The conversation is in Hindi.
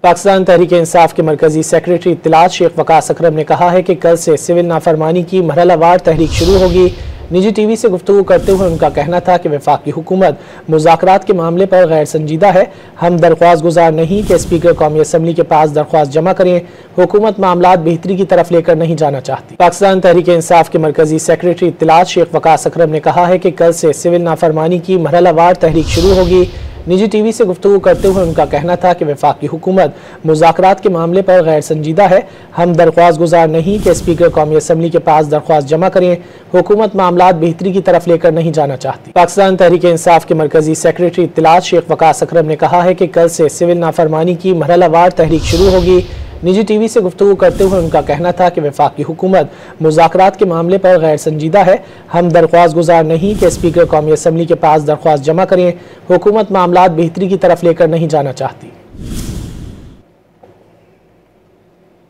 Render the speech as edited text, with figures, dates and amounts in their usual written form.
पाकिस्तान तहरीक-ए-इंसाफ के मरकजी सेक्रेटरी इत्तलात शेख वकास अकरम ने कहा है कि कल से सिविल नाफरमानी की मरहलावार तहरीक शुरू होगी। निजी टीवी से गुफ्तगू करते हुए उनका कहना था कि वफाकी हुकूमत मुज़ाकरात के मामले पर गैर संजीदा है। हम दरख्वास्त गुजार नहीं कि स्पीकर कौमी असम्बली के पास दरख्वास्त जमा करें। हुकूमत मामलात बेहतरी की तरफ लेकर नहीं जाना चाहती। पाकिस्तान तहरीक-ए-इंसाफ के मरकजी सेक्रेटरी इत्तलात शेख वकास अकरम ने कहा है कि कल से सिविल नाफरमानी की मरहलावार तहरीक शुरू होगी। निजी टीवी से गुफ्तगू करते हुए उनका कहना था कि वफाकी हुकूमत मुज़ाकरात के मामले पर गैर संजीदा है। हम दरख्वास्त गुजार नहीं कि स्पीकर कौमी असम्बली के पास दरख्वास्त जमा करें। हुकूमत मामलात बेहतरी की तरफ लेकर नहीं जाना चाहती। पाकिस्तान तहरीक-ए-इंसाफ के मरकजी सेक्रेटरी इत्तलात शेख वकास अकरम ने कहा है कि कल से सिविल नाफरमानी की मरहलावार तहरीक शुरू होगी। निजी टीवी से गुफ्तगू करते हुए उनका कहना था कि वफाकी हुकूमत मुज़ाकरात के मामले पर गैर संजीदा है। हम दरख्वास्त गुजार नहीं कि स्पीकर कौमी असम्बली के पास दरख्वास्त जमा करें। हुकूमत मामलात बेहतरी की तरफ लेकर नहीं जाना चाहती।